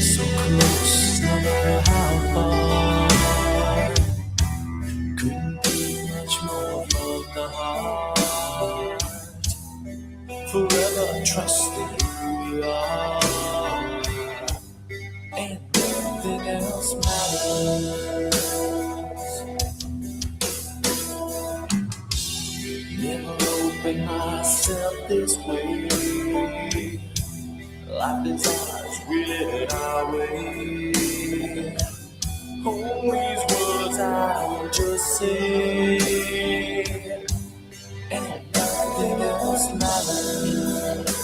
So close, no matter how far. Couldn't be much more from the heart. Forever trusting who you are, and nothing else matters. Never opened myself this way. Life is ours, we live it our way. All these words I will just say, and nothing else matters.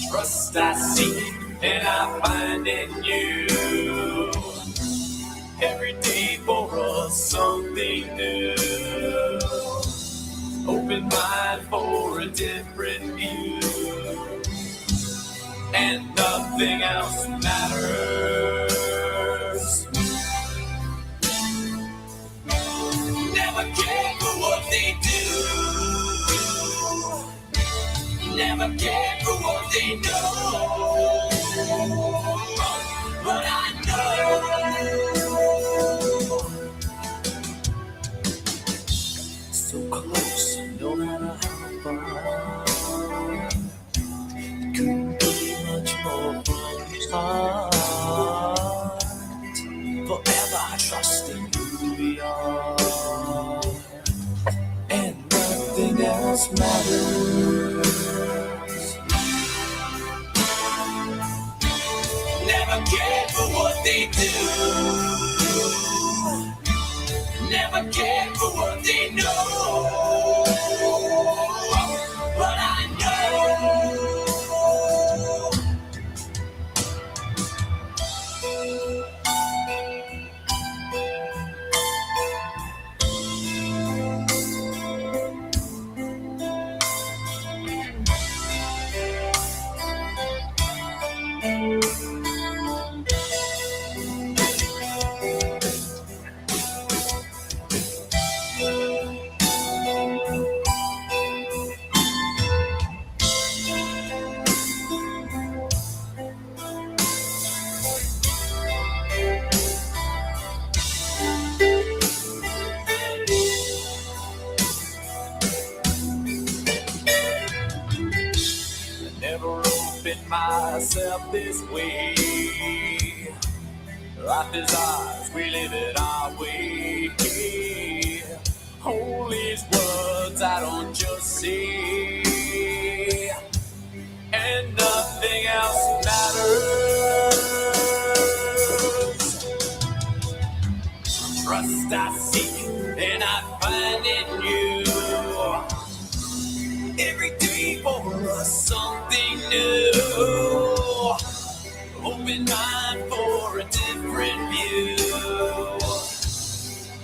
Trust I seek and I find in you. Every day for us something new. Open mind for a different view, and nothing else matters. Never care for what they do. Never care for what they know. But I know so close, no matter how far. Couldn't be much more from his heart. Forever trusting who we are, and nothing else matters. Never care for what they do. Never care for what they know. But I know never opened myself this way. Life is ours, we live it our way. All these words I don't just say, and nothing else matters. Trust I seek and I find in you. Every day for us something new. Open mind for a different view,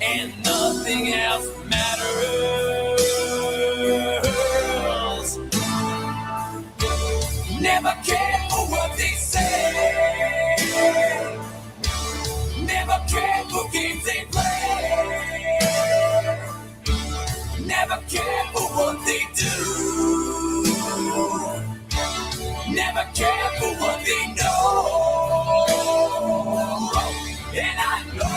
and nothing else matters. Never care for what they say. Never care for games they play. Never care for what they do. Never care for what they know. And I know,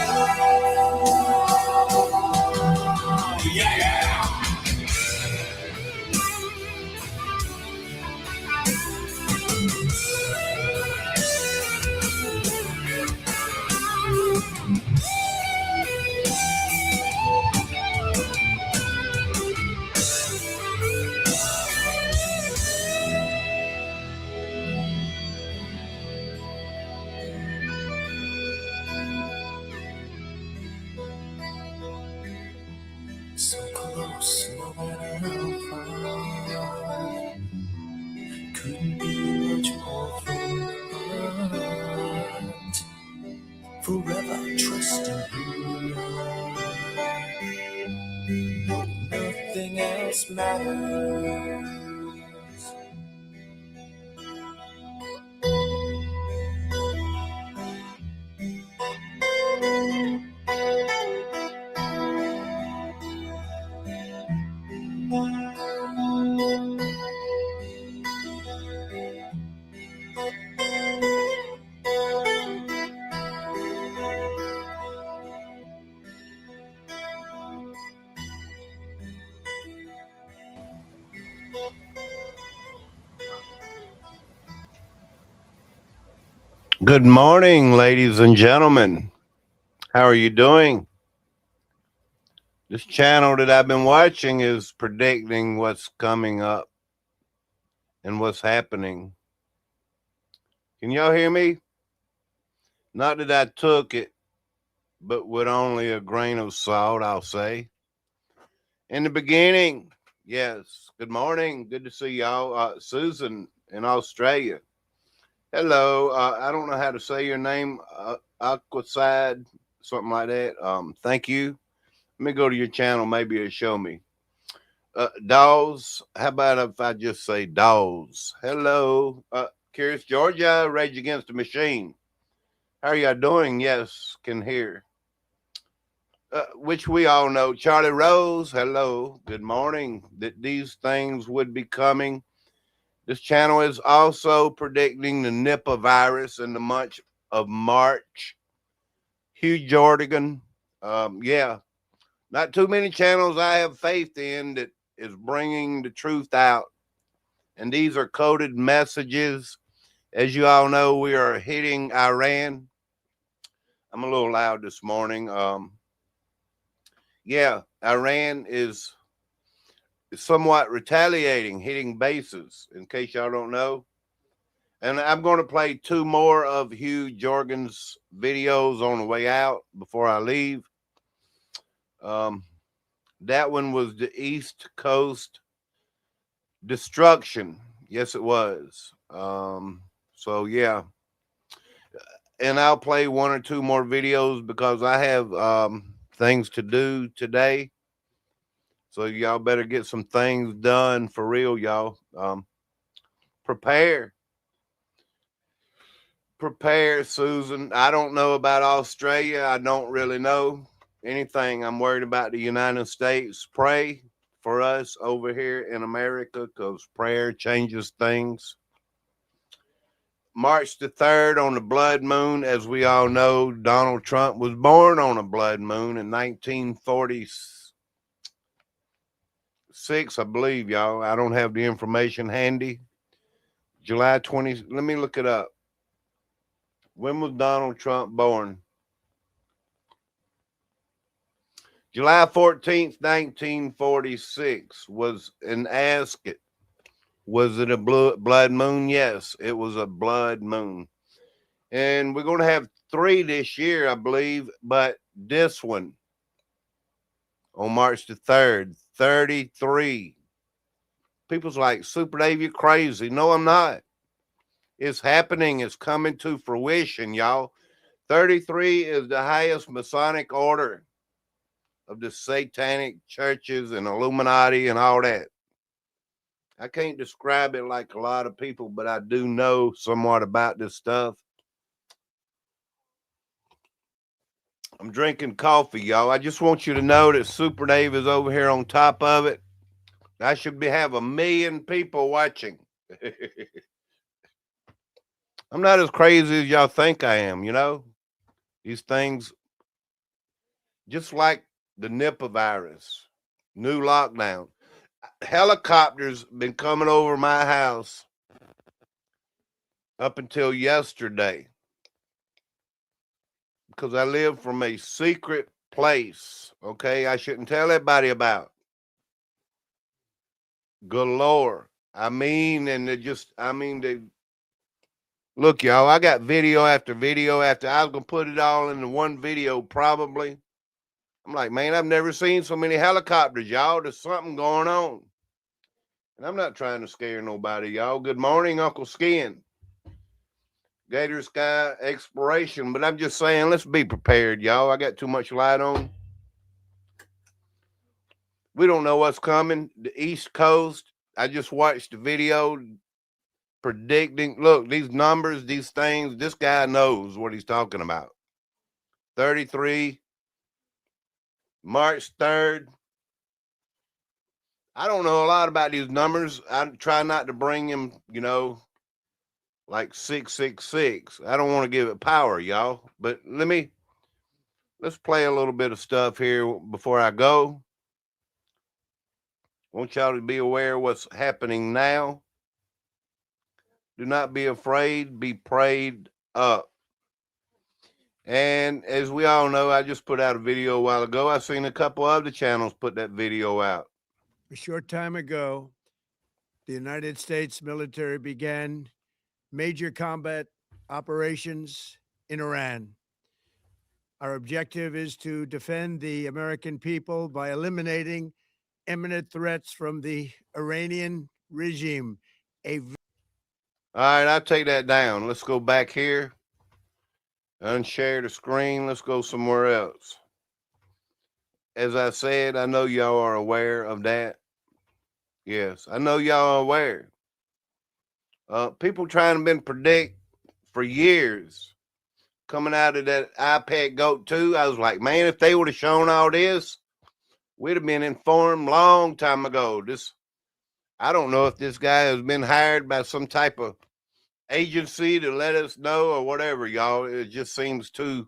yeah. close, no matter how far. Couldn't be much more from the heart. Forever trusting who you are. No, nothing else matters. Good morning, ladies and gentlemen. How are you doing? This channel that I've been watching is predicting what's coming up and what's happening. Can y'all hear me? Not that I took it, but with only a grain of salt, I'll say. In the beginning, yes. Good morning. Good to see y'all. Susan in Australia. Hello. I don't know how to say your name. Aquaside, something like that. Thank you. Let me go to your channel. Maybe it'll show me. Dolls. How about if I just say dolls? Hello. Curious Georgia, Rage Against the Machine. How are y'all doing? Yes, can hear. Which we all know. Charlie Rose, hello. Good morning. That these things would be coming. This channel is also predicting the Nipah virus in the month of March. Hugh Jordan. Yeah. Not too many channels I have faith in that is bringing the truth out. And these are coded messages. As you all know, we are hitting Iran. I'm a little loud this morning. Yeah, Iran is somewhat retaliating, hitting bases, in case y'all don't know. And I'm going to play two more of Hugh Jordan's videos on the way out before I leave. That one was the East Coast destruction. Yes, it was. So, yeah. And I'll play one or two more videos because I have things to do today. So y'all better get some things done for real, y'all. Prepare, Susan. I don't know about Australia. I don't really know anything. I'm worried about the United States. Pray for us over here in America because prayer changes things. March the 3rd on the blood moon. As we all know, Donald Trump was born on a blood moon in 1946, I believe, y'all. I don't have the information handy. July 20. Let me look it up. When was Donald Trump born? July 14th, 1946 was an ask it. Was it a blood moon? Yes, it was a blood moon. And we're going to have 3 this year, I believe, but this one on March the 3rd, 33. People's like, Super Dave, you're crazy. No, I'm not. It's happening. It's coming to fruition, y'all. 33 is the highest Masonic order of the satanic churches and Illuminati and all that. I can't describe it like a lot of people, but I do know somewhat about this stuff. I'm drinking coffee, y'all. I just want you to know that Super Dave is over here on top of it. I should have 1 million people watching. I'm not as crazy as y'all think I am, you know? These things, just like the Nipah virus, new lockdown. Helicopters been coming over my house up until yesterday because I live from a secret place. Okay, I shouldn't tell everybody about. Galore. I mean, and they look, y'all. I got video after video after. I was gonna put it all into one video, probably. I'm like, man, I've never seen so many helicopters, y'all. There's something going on. And I'm not trying to scare nobody, y'all. Good morning, Uncle Skin. Gator Sky Exploration. But I'm just saying, let's be prepared, y'all. I got too much light on. We don't know what's coming. The East Coast, I just watched the video predicting. Look, these numbers, these things, this guy knows what he's talking about. 33, March 3rd. I don't know a lot about these numbers. I try not to bring him, like 666. I don't want to give it power, y'all. But let's play a little bit of stuff here before I go. I want y'all to be aware of what's happening now. Do not be afraid. Be prayed up. And as we all know, I just put out a video a while ago. I've seen a couple other channels put that video out. A short time ago, the United States military began major combat operations in Iran. Our objective is to defend the American people by eliminating imminent threats from the Iranian regime. All right, I'll take that down. Let's go back here. Unshare the screen. Let's go somewhere else. As I said, I know y'all are aware of that. Yes, I know y'all are aware. People trying to predict for years coming out of that iPad GOAT 2. I was like, man, if they would have shown all this, we'd have been informed long time ago. I don't know if this guy has been hired by some type of agency to let us know or whatever, y'all. It just seems too,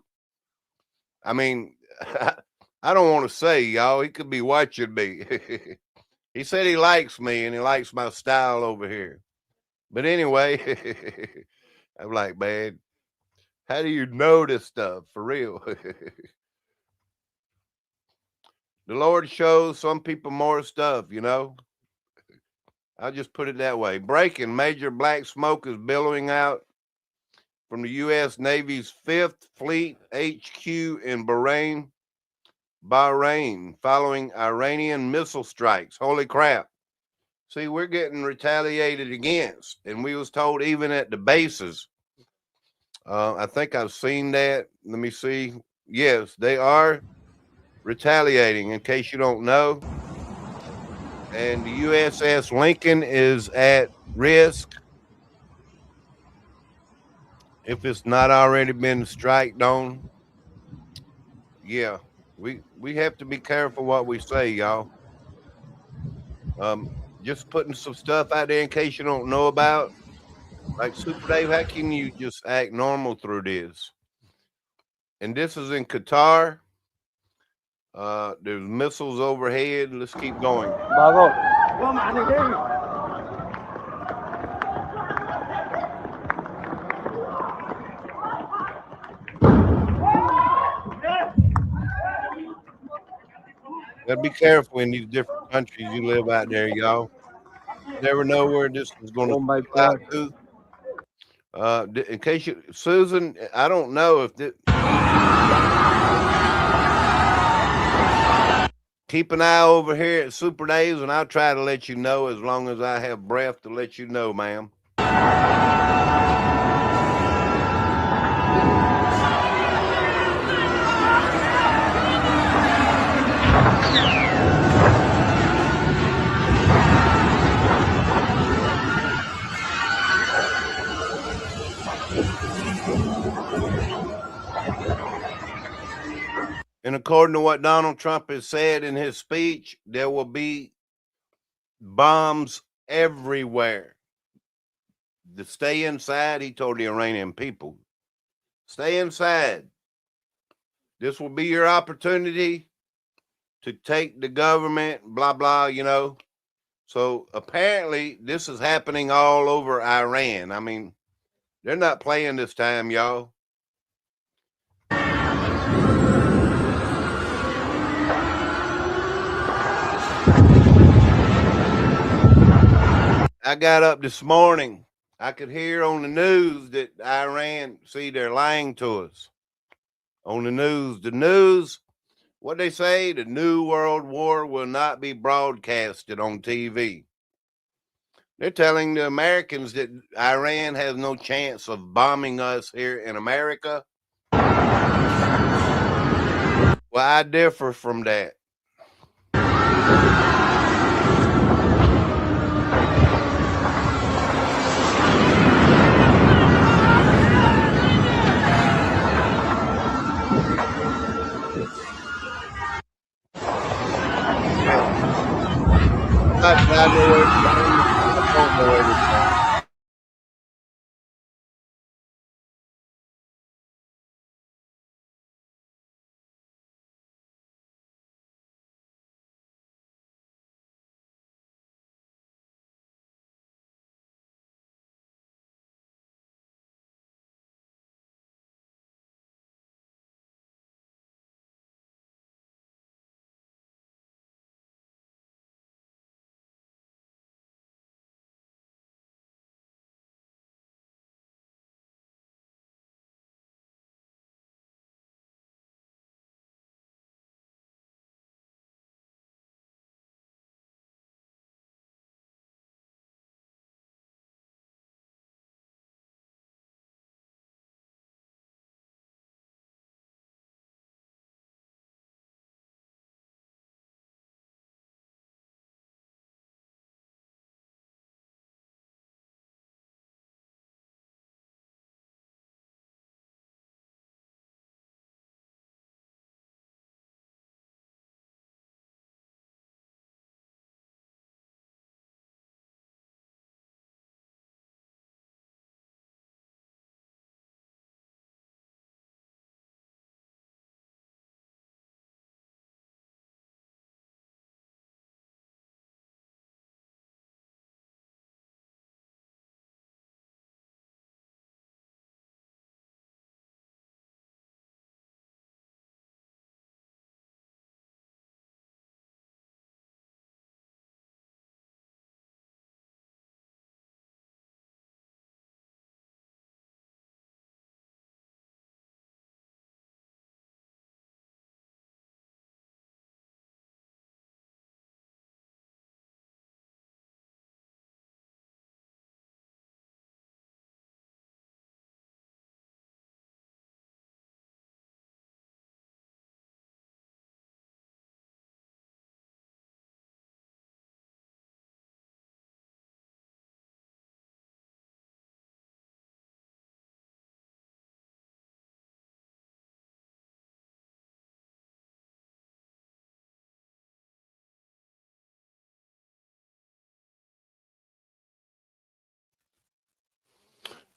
I mean, I don't want to say, y'all, he could be watching me. He said he likes me and he likes my style over here. But anyway, I'm like, man, how do you know this stuff for real? The Lord shows some people more stuff, I'll just put it that way. Breaking, major black smoke is billowing out from the U.S. Navy's 5th Fleet HQ in Bahrain, following Iranian missile strikes. Holy crap. See, we're getting retaliated against, and we was told even at the bases. I think I've seen that. Let me see. Yes, they are retaliating, in case you don't know. And the USS Lincoln is at risk if it's not already been striked on. Yeah, we have to be careful what we say, y'all. Just putting some stuff out there in case you don't know about. Like Super Dave, how can you just act normal through this? And this is in Qatar. There's missiles overhead. Let's keep going. Gotta be careful in these different countries you live out there, y'all. Never know where this is going to fly to. In case you, Susan, I don't know if this. Keep an eye over here at Super Days, and I'll try to let you know as long as I have breath to let you know, ma'am. And according to what Donald Trump has said in his speech, there will be bombs everywhere. To stay inside, he told the Iranian people, stay inside. This will be your opportunity to take the government, blah, blah, So apparently this is happening all over Iran. I mean, they're not playing this time, y'all. I got up this morning. I could hear on the news that Iran, see, they're lying to us. On the news what they say, the New World War will not be broadcasted on TV. They're telling the Americans that Iran has no chance of bombing us here in America. Well, I differ from that. I know everything. I don't know everything.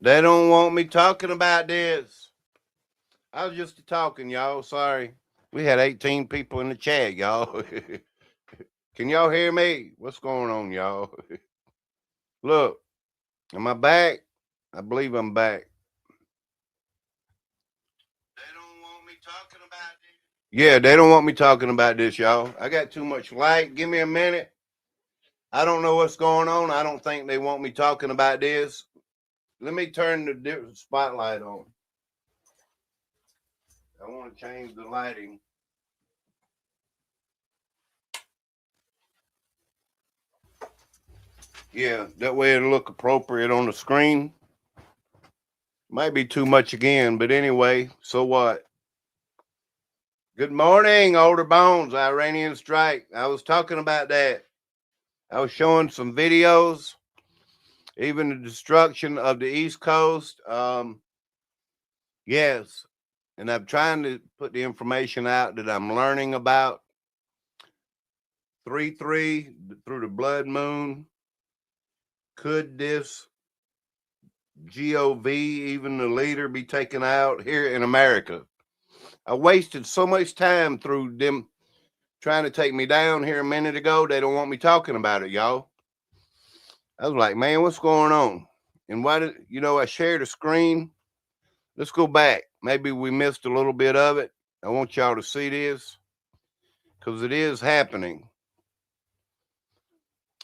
They don't want me talking about this. I was just talking, y'all. Sorry. We had 18 people in the chat, y'all. Can y'all hear me? What's going on, y'all? Look, am I back? I believe I'm back. They don't want me talking about this. Yeah, they don't want me talking about this, y'all. I got too much light. Give me a minute. I don't know what's going on. I don't think they want me talking about this. Let me turn the spotlight on. I want to change the lighting. Yeah, that way it'll look appropriate on the screen. Might be too much again, but anyway, so what? Good morning, Older Bones, Iranian Strike. I was talking about that. I was showing some videos, even the destruction of the East Coast. Yes, and I'm trying to put the information out that I'm learning about. 3-3 through the blood moon. Could this GOV, even the leader, be taken out here in America? I wasted so much time through them trying to take me down here a minute ago. They don't want me talking about it, y'all. I was like, man, what's going on? And why did I shared a screen? Let's go back. Maybe we missed a little bit of it. I want y'all to see this because it is happening.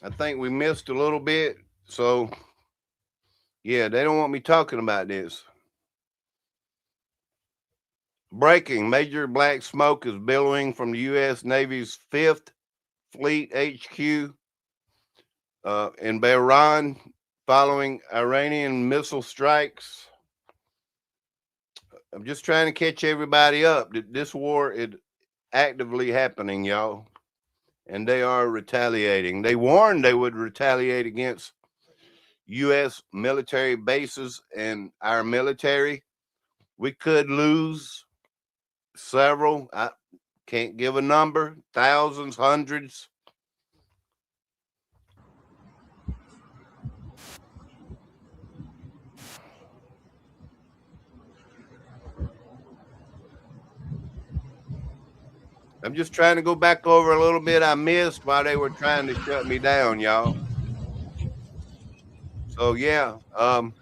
I think we missed a little bit. So, yeah, they don't want me talking about this. Breaking. Major black smoke is billowing from the U.S. Navy's 5th Fleet HQ in Bahrain following Iranian missile strikes. I'm just trying to catch everybody up. This war is actively happening, y'all, and they are retaliating. They warned they would retaliate against U.S. military bases and our military. We could lose several. I can't give a number, thousands, hundreds. I'm just trying to go back over a little bit I missed while they were trying to shut me down, y'all. So yeah, at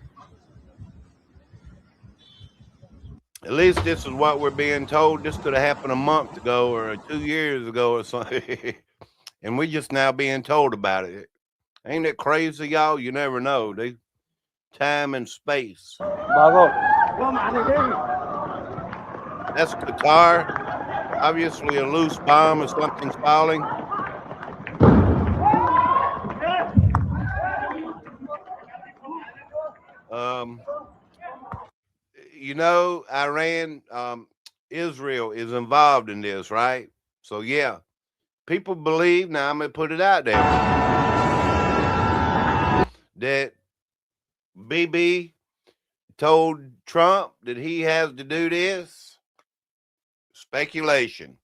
least this is what we're being told. This could have happened a month ago or 2 years ago or something. And we're just now being told about it. Ain't it crazy, y'all? You never know. Time and space. That's Qatar. Obviously a loose bomb or something's falling. You know, Iran, Israel is involved in this, right? So yeah, people believe, now I'm gonna put it out there, that BB told Trump that he has to do this. Speculation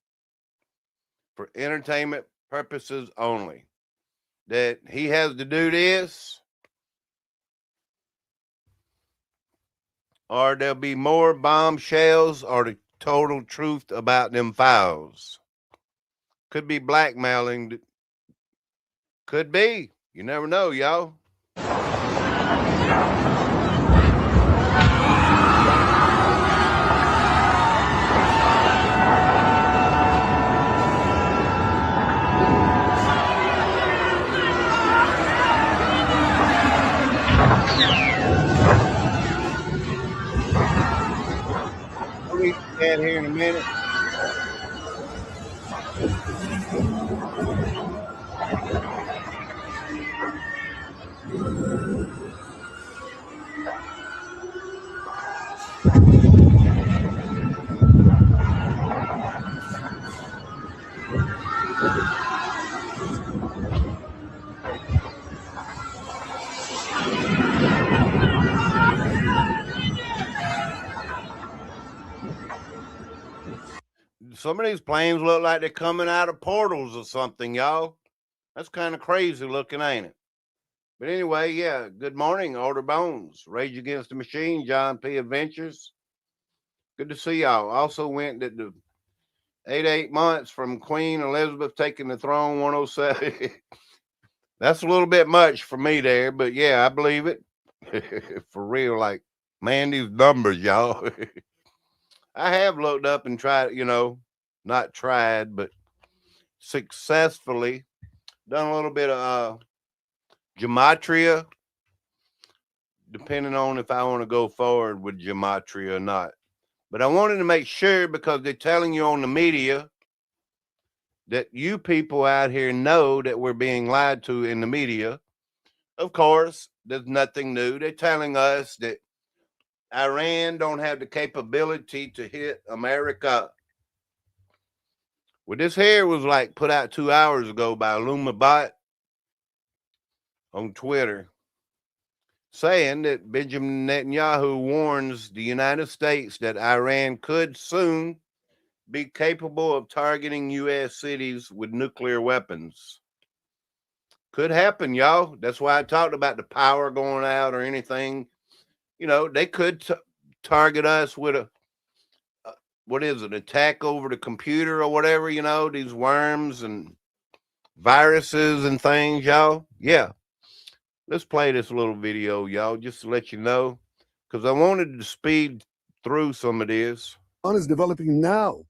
for entertainment purposes only. That he has to do this, or there'll be more bombshells, or the total truth about them files. Could be blackmailing. Could be. You never know, y'all. We'll read that here in a minute. Some of these planes look like they're coming out of portals or something, y'all. That's kind of crazy looking, ain't it? But anyway, yeah, good morning, Older Bones, Rage Against the Machine, John P. Adventures. Good to see y'all. Also went that the 8 months from Queen Elizabeth taking the throne, 107. That's a little bit much for me there, but yeah, I believe it. For real, like, man, these numbers, y'all. I have looked up and tried, not tried, but successfully done a little bit of gematria, depending on if I want to go forward with gematria or not. But I wanted to make sure, because they're telling you on the media that you people out here know that we're being lied to in the media. Of course, there's nothing new. They're telling us that Iran don't have the capability to hit America. Well, this here was like put out 2 hours ago by LumaBot on Twitter, saying that Benjamin Netanyahu warns the United States that Iran could soon be capable of targeting U.S. cities with nuclear weapons. Could happen, y'all. That's why I talked about the power going out or anything. They could target us with a attack over the computer or whatever, these worms and viruses and things, y'all. Yeah. Let's play this little video, y'all, just to let you know, because I wanted to speed through some of this. Iran is developing now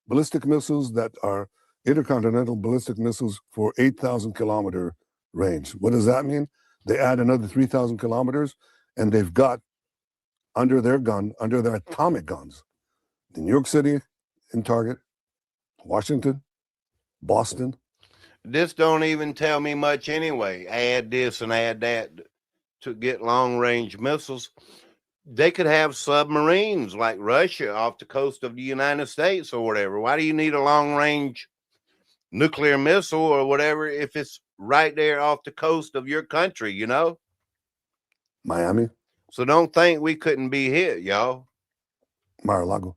ballistic missiles that are intercontinental ballistic missiles for 8,000 kilometer range. What does that mean? They add another 3,000 kilometers, and they've got under their atomic guns, New York City in Target, Washington, Boston. This don't even tell me much anyway. Add this and add that to get long range missiles. They could have submarines like Russia off the coast of the United States or whatever. Why do you need a long range nuclear missile or whatever if it's right there off the coast of your country, you know? Miami, So don't think we couldn't be hit, y'all. Mar-a-Lago.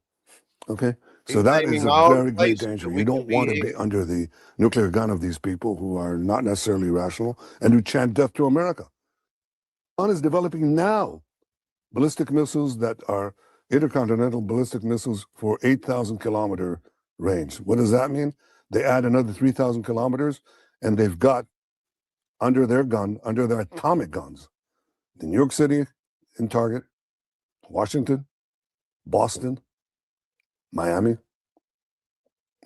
Okay. So He's that is naming a all the very great places danger. that You we don't could be want to hit. be under the nuclear gun of these people who are not necessarily rational and who chant death to America. Iran is developing now ballistic missiles that are intercontinental ballistic missiles for 8,000 kilometer range. What does that mean? They add another 3,000 kilometers and they've got under their gun, under their atomic guns, New York City in Target, Washington, Boston, Miami,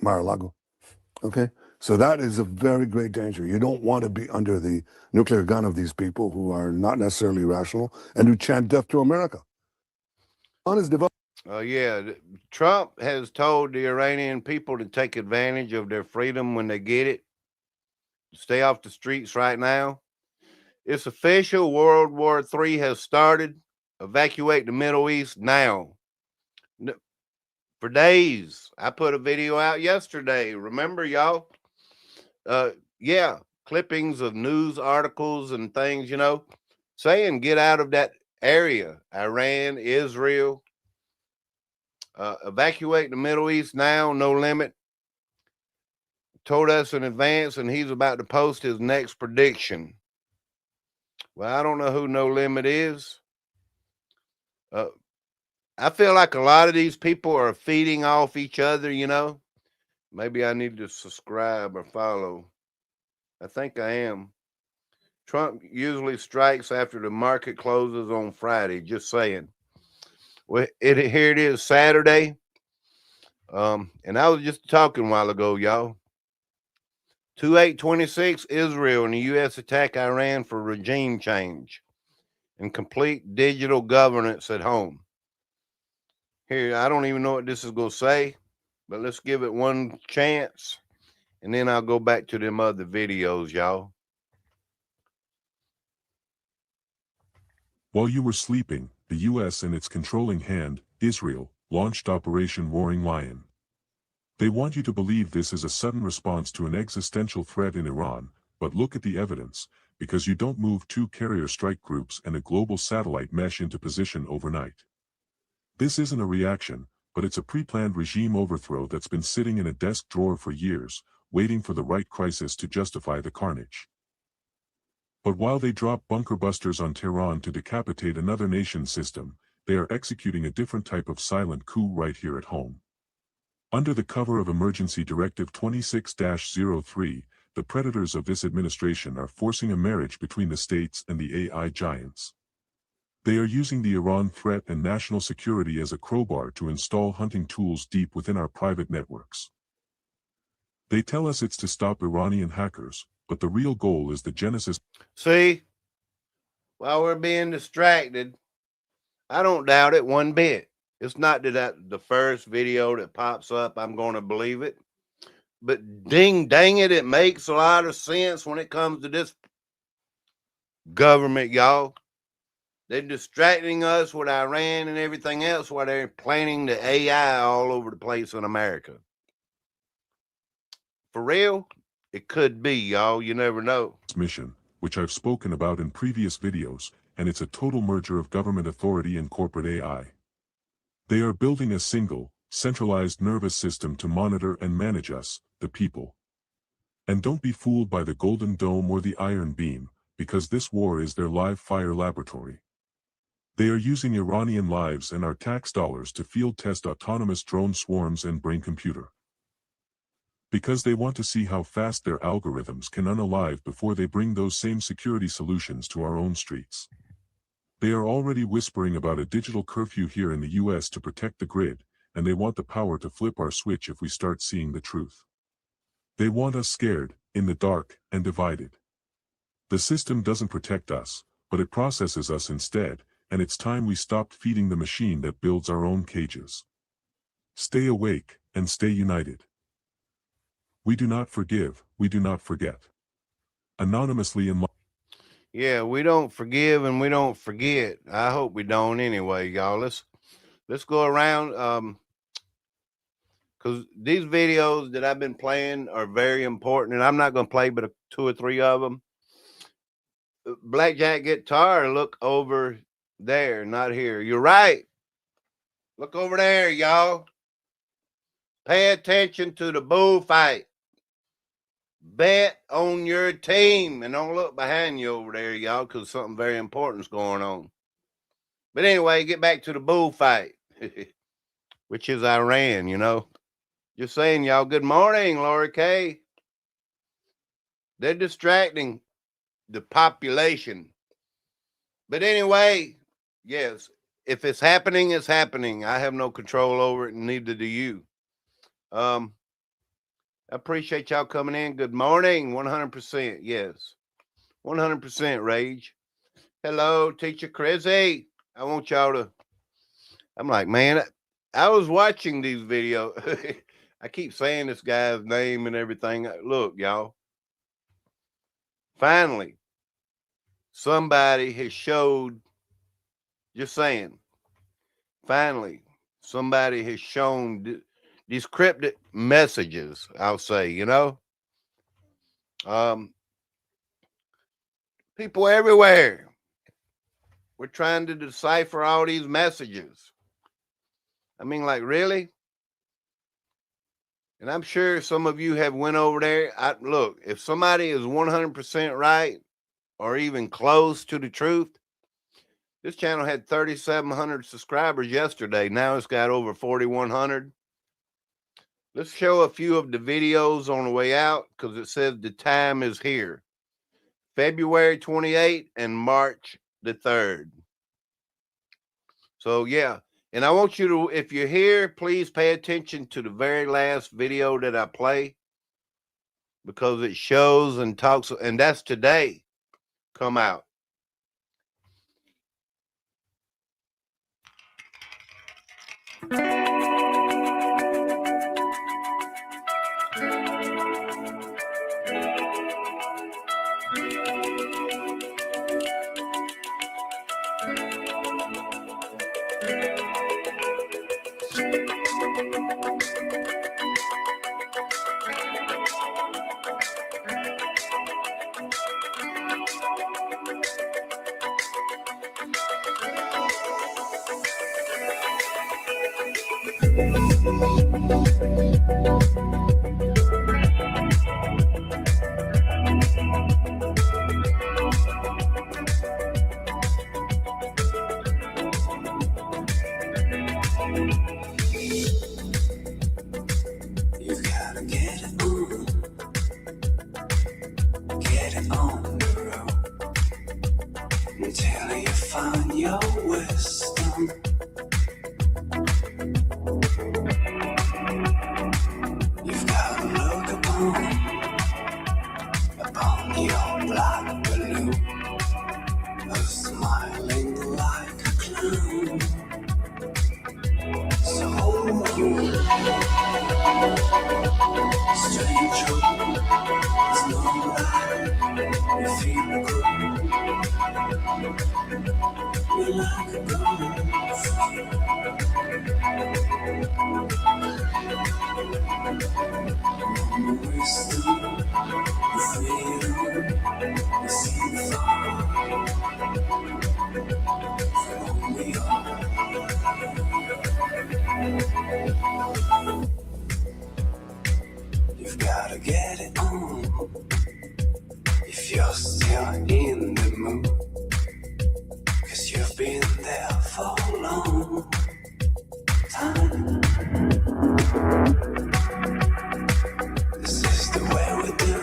Mar-a-Lago. Okay. So that is a very great danger. You don't want to be under the nuclear gun of these people who are not necessarily rational and who chant death to America. Iran is developing. Trump has told the Iranian people to take advantage of their freedom when they get it. Stay off the streets right now. It's official. World War III has started. Evacuate the Middle East now. For days. I put a video out yesterday. Remember, y'all? Yeah, clippings of news articles and things, you know, saying get out of that area. Iran, Israel. Evacuate the Middle East now, no limit. Told us in advance, and he's about to post his next prediction. Well, I don't know who No Limit is. I feel like a lot of these people are feeding off each other, you know. Maybe I need to subscribe or follow. I think I am. Trump usually strikes after the market closes on Friday. Just saying. Well, here it is, Saturday. And I was just talking a while ago, y'all. 2826, Israel and the U.S. attack Iran for regime change and complete digital governance at home. Here, I don't even know what this is going to say, but let's give it one chance, and then I'll go back to them other videos, y'all. While you were sleeping, the U.S. and its controlling hand, Israel, launched Operation Roaring Lion. They want you to believe this is a sudden response to an existential threat in Iran, but look at the evidence, because you don't move two carrier strike groups and a global satellite mesh into position overnight. This isn't a reaction, but it's a pre-planned regime overthrow that's been sitting in a desk drawer for years, waiting for the right crisis to justify the carnage. But while they drop bunker busters on Tehran to decapitate another nation's system, they are executing a different type of silent coup right here at home. Under the cover of Emergency Directive 26-03, the predators of this administration are forcing a marriage between the states and the AI giants. They are using the Iran threat and national security as a crowbar to install hunting tools deep within our private networks. They tell us it's to stop Iranian hackers, but the real goal is the genesis. See, while we're being distracted, I don't doubt it one bit. It's not that the first video that pops up, I'm going to believe it. But dang it, it makes a lot of sense when it comes to this government, y'all. They're distracting us with Iran and everything else while they're planning the AI all over the place in America. For real? It could be, y'all. You never know. Mission, which I've spoken about in previous videos, and it's a total merger of government authority and corporate AI. They are building a single, centralized nervous system to monitor and manage us, the people. And don't be fooled by the Golden Dome or the Iron Beam, because this war is their live fire laboratory. They are using Iranian lives and our tax dollars to field test autonomous drone swarms and brain computer. Because they want to see how fast their algorithms can unalive before they bring those same security solutions to our own streets. They are already whispering about a digital curfew here in the US to protect the grid, and they want the power to flip our switch if we start seeing the truth. They want us scared, in the dark, and divided. The system doesn't protect us, but it processes us instead, and it's time we stopped feeding the machine that builds our own cages. Stay awake, and stay united. We do not forgive, we do not forget. Anonymously in Yeah, we don't forgive and we don't forget. I hope we don't anyway, y'all. Let's go around because these videos that I've been playing are very important, and I'm not going to play but 2 or 3 of them. Blackjack Guitar, look over there, not here. You're right. Look over there, y'all. Pay attention to the bullfight. Bet on your team, and don't look behind you over there, y'all, because something very important is going on. But anyway, get back to the bullfight, which is Iran, you know. Just saying, y'all, good morning, Laura K. They're distracting the population. But anyway, yes, if it's happening, it's happening. I have no control over it, and neither do you. I appreciate y'all coming in. Good morning. 100%. Yes. 100% Rage. Hello, Teacher Chrissy. I want y'all to, I'm like, man, I was watching these videos. I keep saying this guy's name and everything. Look, y'all. Finally, somebody has showed, just saying, finally, somebody has shown these cryptic messages, I'll say, you know. People everywhere, we're trying to decipher all these messages. I mean, like, really? And I'm sure some of you have went over there. Look, if somebody is 100% right or even close to the truth, this channel had 3,700 subscribers yesterday. Now it's got over 4,100. Let's show a few of the videos on the way out because it says the time is here. February 28th and March the 3rd. So, yeah. And I want you to, if you're here, please pay attention to the very last video that I play because it shows and talks, and that's today come out. You've gotta get it on if you're still in the mood, 'cause you've been there for a long time. This is the way we do.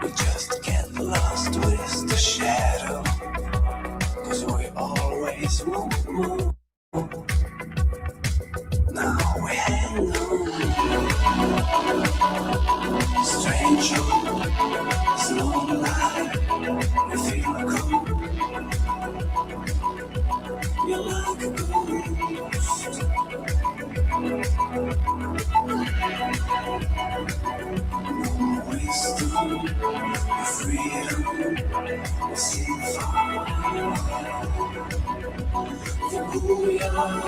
We just get lost with the shadow, 'cause we always want more. Now we hang on. Stranger, slow light, we feel cool. You're like a ghost. Wisdom, freedom, sing for who we are.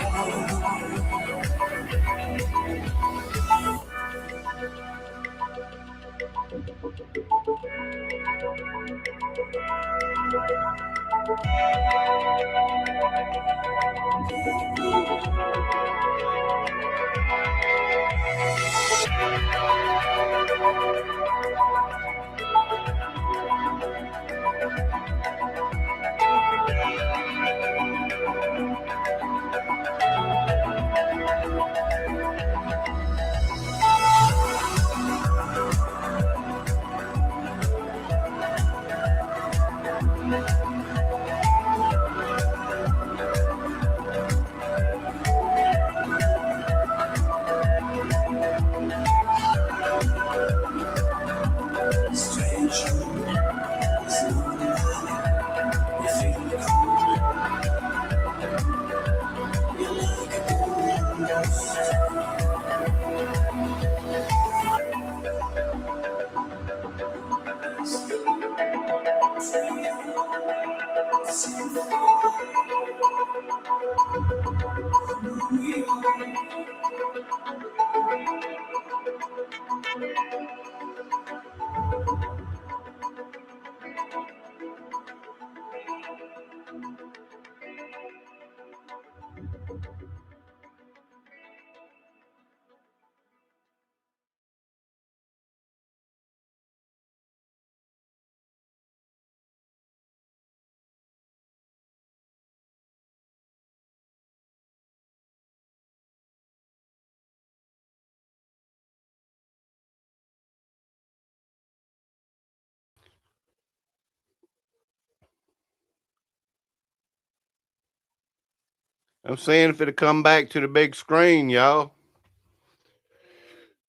I'm saying if it'll come back to the big screen, y'all.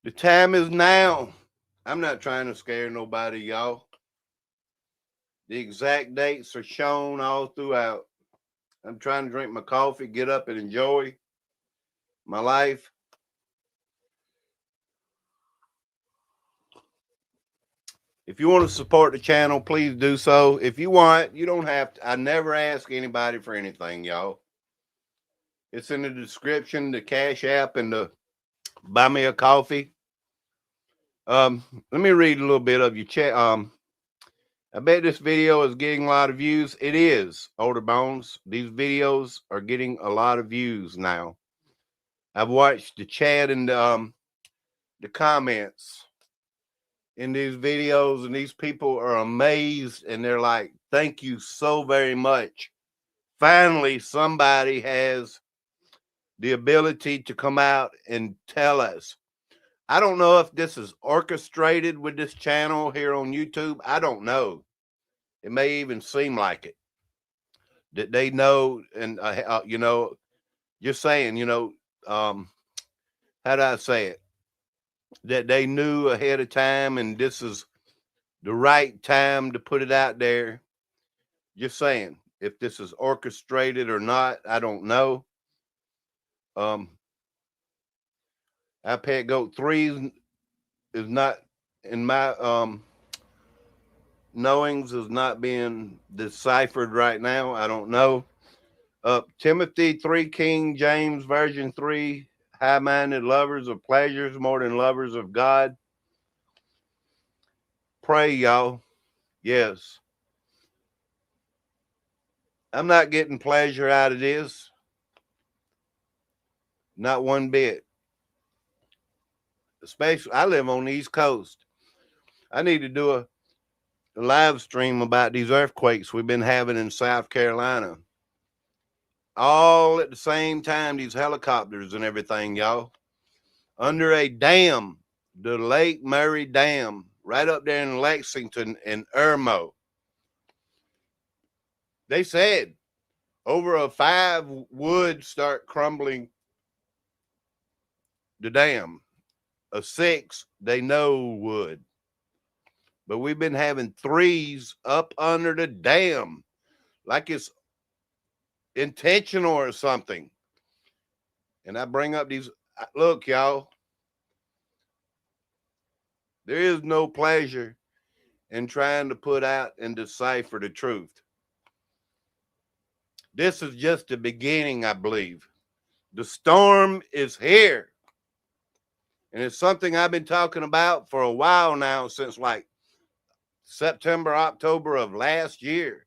The time is now. I'm not trying to scare nobody, y'all. The exact dates are shown all throughout. I'm trying to drink my coffee, get up and enjoy my life. If you want to support the channel, please do so. If you want, you don't have to. I never ask anybody for anything, y'all. It's in the description, the Cash App, and the Buy Me a Coffee. Let me read a little bit of your chat. I bet this video is getting a lot of views. It is, Older Bones. These videos are getting a lot of views now. I've watched the chat and the comments in these videos, and these people are amazed, and they're like, thank you so very much. Finally, somebody has the ability to come out and tell us. I don't know if this is orchestrated with this channel here on YouTube. I don't know. It may even seem like it. That they know, and you know, just saying, you know, how do I say it? That they knew ahead of time, and this is the right time to put it out there. Just saying, if this is orchestrated or not, I don't know. iPad Goat 3 is not, in my knowings, is not being deciphered right now. I don't know. Timothy 3 King James Version 3, high-minded lovers of pleasures more than lovers of God. Pray, y'all. Yes. I'm not getting pleasure out of this. Not one bit. Especially, I live on the East Coast. I need to do a live stream about these earthquakes we've been having in South Carolina. All at the same time, these helicopters and everything, y'all. Under a dam, the Lake Murray Dam, right up there in Lexington and Irmo. They said over a 5 would start crumbling the dam. A 6, they know would. But we've been having 3s up under the dam, like it's intentional or something. And I bring up these Look, y'all, there is no pleasure in trying to put out and decipher the truth. This is just the beginning, I believe. The storm is here. And it's something I've been talking about for a while now, since like September, October of last year,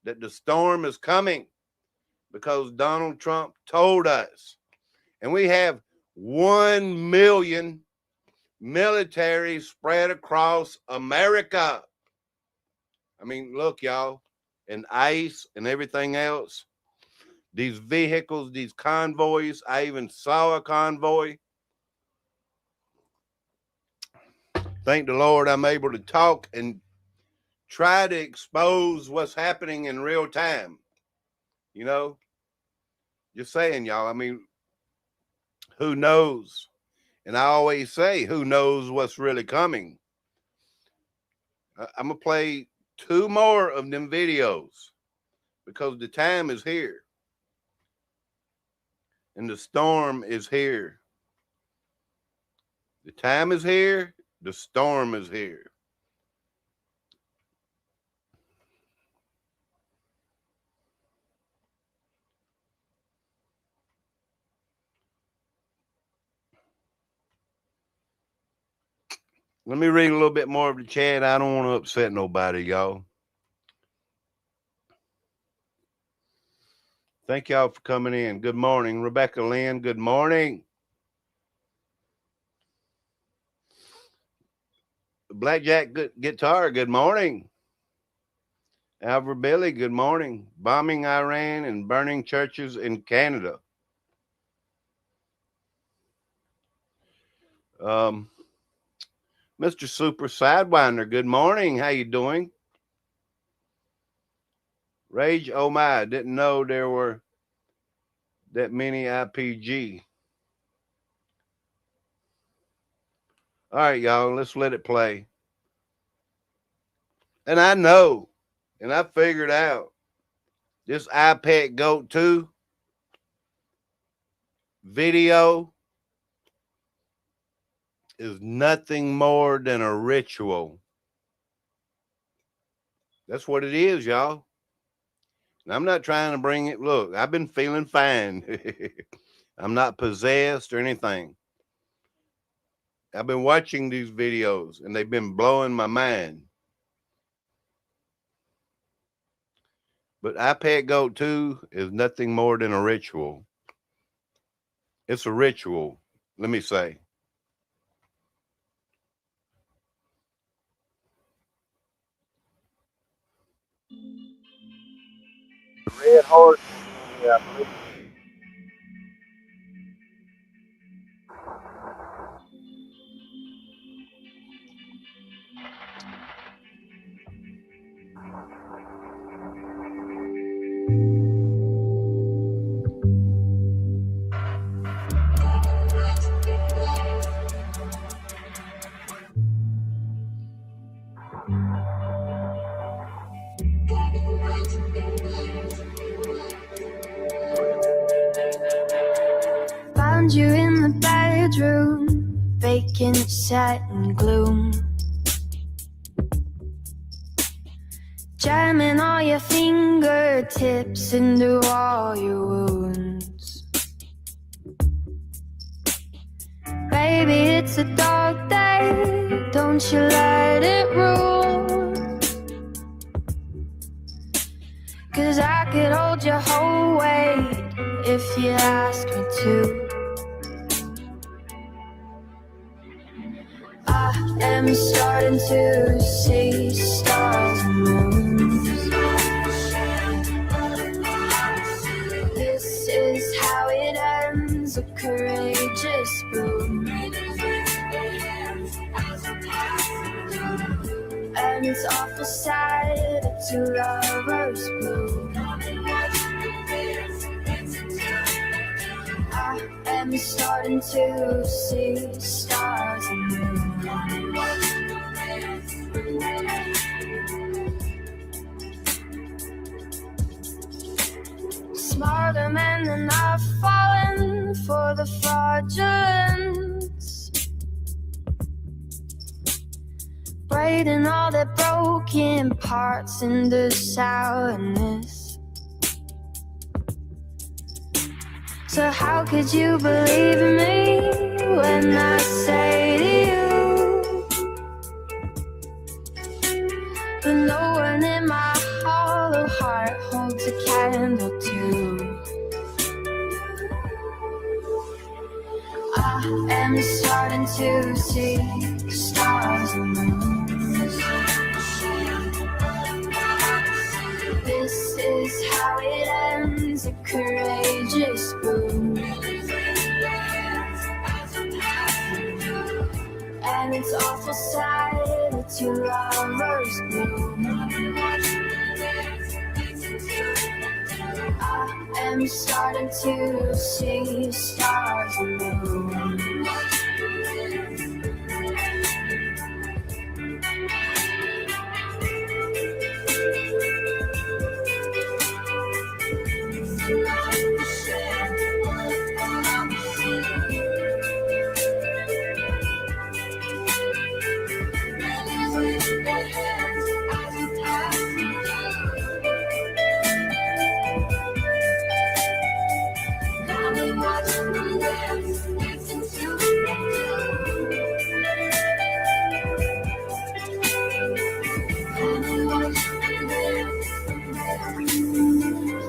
that the storm is coming because Donald Trump told us. And we have 1 million military spread across America. I mean, look, y'all, and ICE and everything else, these vehicles, these convoys. I even saw a convoy. Thank the Lord I'm able to talk and try to expose what's happening in real time. You know, just saying, y'all. I mean, who knows? And I always say, who knows what's really coming? I'm going to play 2 more of them videos because the time is here. And the storm is here. The time is here. The storm is here. Let me read a little bit more of the chat. I don't want to upset nobody, y'all. Thank y'all for coming in. Good morning. Rebecca Lynn, good morning. Blackjack Guitar, good morning. Alvar Billy, good morning. Bombing Iran and burning churches in Canada. Mr. Super Sidewinder, good morning. How you doing? Rage, oh my, didn't know there were that many IPG. All right, y'all, let's let it play. And I know, and I figured out, this iPad Goat 2 video is nothing more than a ritual. That's what it is, y'all. And I'm not trying to bring it. Look, I've been feeling fine. I'm not possessed or anything. I've been watching these videos and they've been blowing my mind. But iPad Goat 2 is nothing more than a ritual. It's a ritual, let me say. Red Horse, yeah, I believe. Found you in the bedroom, vacant satin gloom, jamming all your fingertips into all your wounds. Baby, it's a dark day, don't you let it rule. 'Cause I could hold your whole weight if you ask me to. I am starting to see stars and moons. This is how it ends, a courageous boom. And it's awful sad that two lovers bloom. I am starting to see stars and moons. Smarter men than I've fallen for the fraudulence, braiding all their broken parts into sourness. So how could you believe me when I say to you that no one in my hollow heart holds a candle to? I am starting to see stars and moons. This is how it ends, a courageous boom. And it's awful sad that two lovers bloom. I am starting to see stars and moons.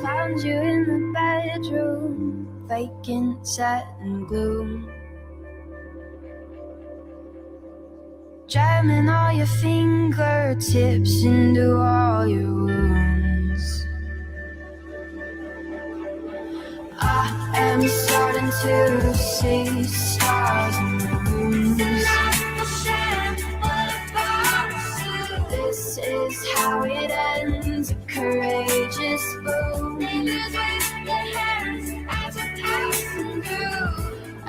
Found you in the bedroom, vacant, sad and gloom. Jamming all your fingertips into all your wounds. I am starting to see stars and moons. This is how it ends, a courageous boom.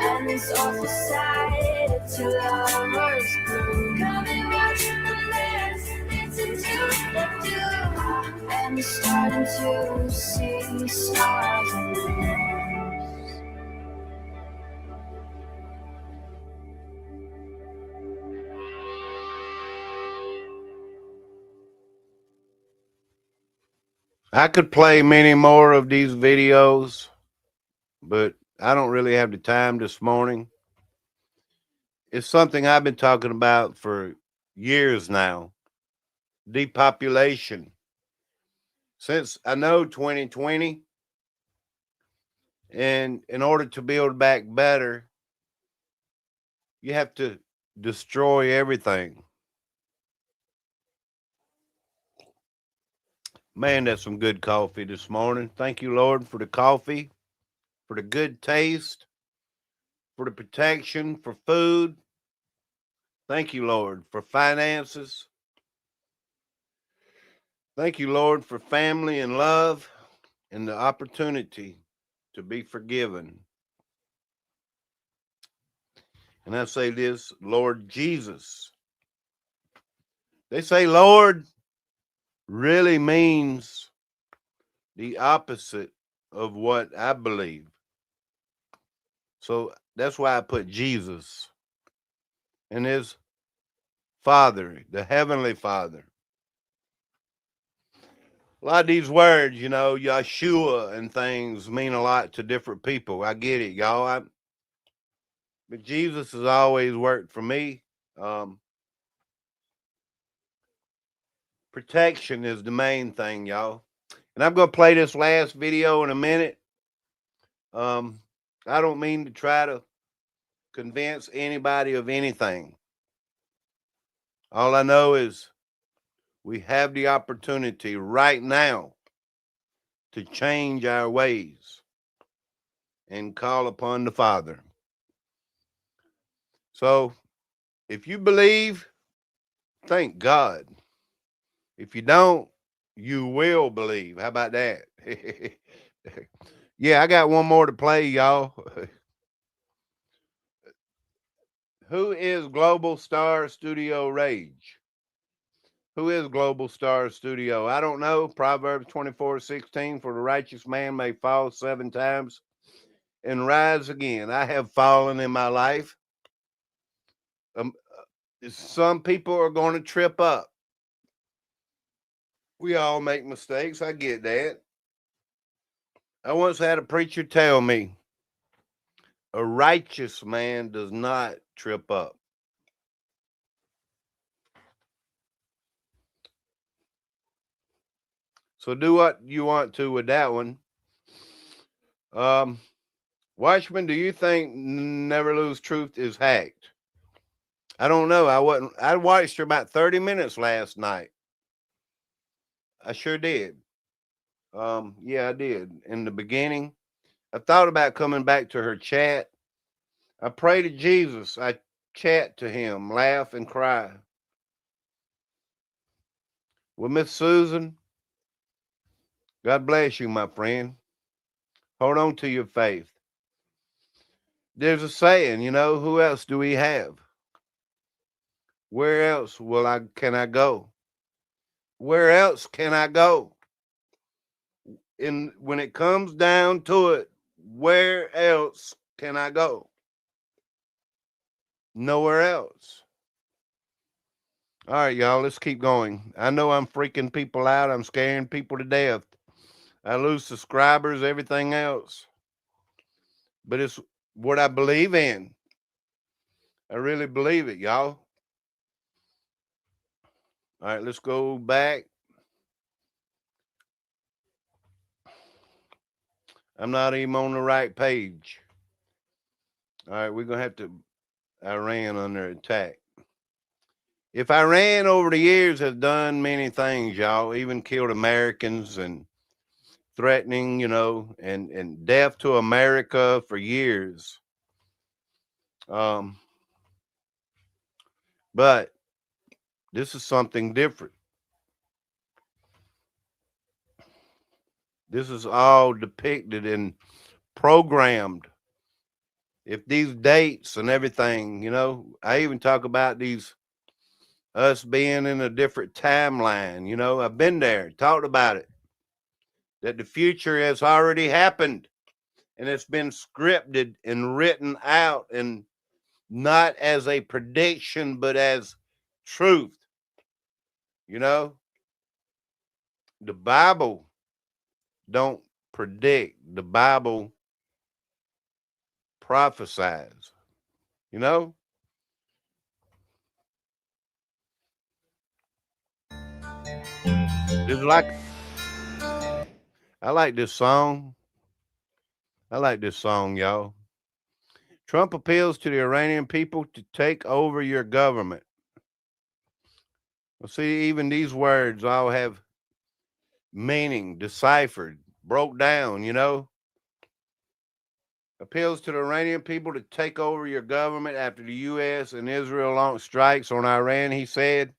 And it's awful sad to lovers bloom. Come and watch the dance, it's into the doom. I'm starting to see stars and moons. I could play many more of these videos, but I don't really have the time this morning. It's something I've been talking about for years now. Depopulation. Since I know 2020, and in order to build back better, you have to destroy everything. Man, that's some good coffee this morning. Thank you, Lord, for the coffee, for the good taste, for the protection, for food. Thank you, Lord, for finances. Thank you, Lord, for family and love and the opportunity to be forgiven. And I say this, Lord Jesus. They say Lord really means the opposite of what I believe. So that's why I put Jesus and his Father, the Heavenly Father. A lot of these words, you know, Yeshua and things mean a lot to different people. I get it, y'all. But Jesus has always worked for me. Protection is the main thing, y'all. And I'm going to play this last video in a minute. I don't mean to try to convince anybody of anything. All I know is we have the opportunity right now to change our ways and call upon the Father. So if you believe, thank God. If you don't, you will believe. How about that? Yeah, I got one more to play, y'all. Who is Global Star Studio Rage? Who is Global Star Studio? I don't know. Proverbs 24:16, for the righteous man may fall 7 times and rise again. I have fallen in my life. Some people are going to trip up. We all make mistakes. I get that. I once had a preacher tell me, a righteous man does not trip up. So do what you want to with that one. Watchman, do you think Never Lose Truth is hacked? I don't know. I watched her about 30 minutes last night. I sure did. Yeah, I did. In the beginning, I thought about coming back to her chat. I pray to Jesus. I chat to him, laugh and cry. Well, Miss Susan, God bless you, my friend. Hold on to your faith. There's a saying, who else do we have? Where else can I go? Where else can I go? And when it comes down to it, where else can I go? Nowhere else. All right, y'all, let's keep going. I know I'm freaking people out. I'm scaring people to death. I lose subscribers, everything else. But it's what I believe in. I really believe it, y'all. All right, let's go back. I'm not even on the right page. All right, we're going to have to, Iran under attack. If Iran over the years has done many things, y'all, even killed Americans and threatening, and death to America for years. But this is something different. This is all depicted and programmed. If these dates and everything, I even talk about us being in a different timeline. I've been there, talked about it, that the future has already happened and it's been scripted and written out, and not as a prediction, but as truth. The Bible don't predict. The Bible prophesies. It's like, I like this song. Y'all. Trump appeals to the Iranian people to take over your government. Well, see, even these words all have meaning, deciphered, broke down, Appeals to the Iranian people to take over your government after the U.S. and Israel launched strikes on Iran. He said,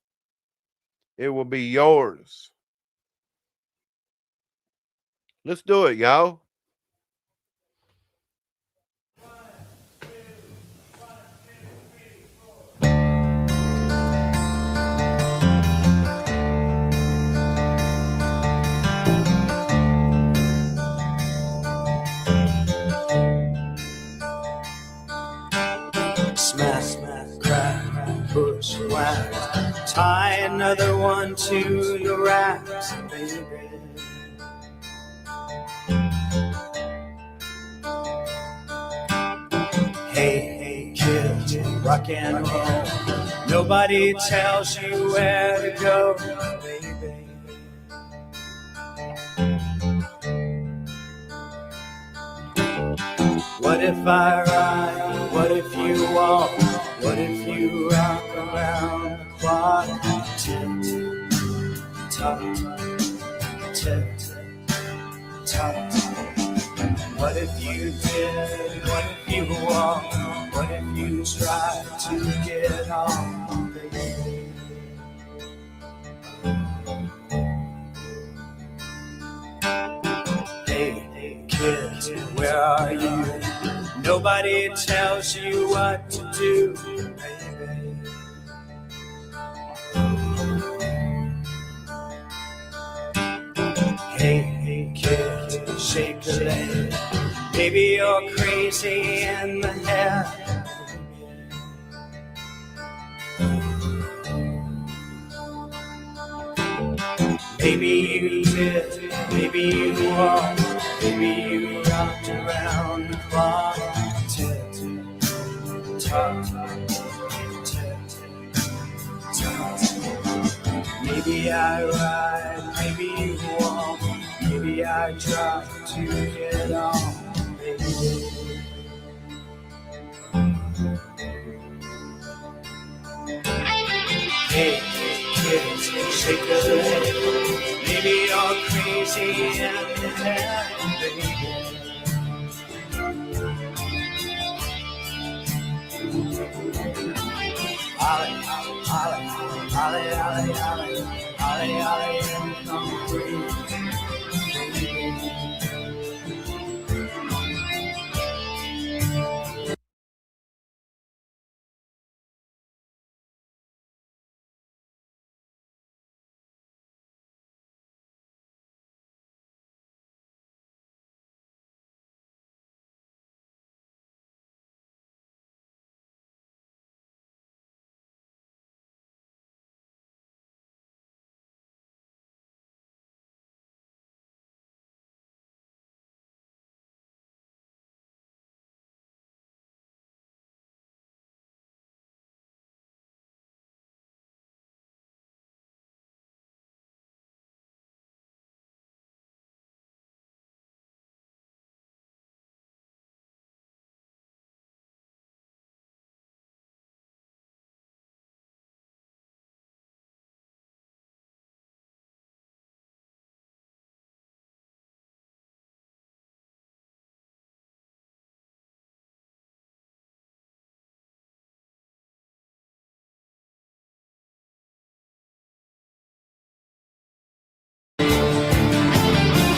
it will be yours. Let's do it, y'all. Smash, crack, push, whack. Tie another one to your racks, baby. Hey, kid, rock and roll. Nobody tells you where to go, baby. What if I ride? What if you walk? What if you rock around the clock? Tick-tock, tick-tock. What if you did? What if you walk? What if you try to get on, baby? Hey, kid, where are you? Nobody tells you what to do, baby. Hey, kid, shake a leg. Maybe you're crazy in the head. Maybe you did, maybe you walked, maybe you rocked around the clock. Tick, tock, tick, tock. Maybe I ride, maybe you walk, maybe I try to get on, baby. Hey, kids, shake a leg. Maybe you're crazy in the head, baby. Ollie, Ollie, Ollie, Ollie, Ollie, Ollie, Ollie, and come free.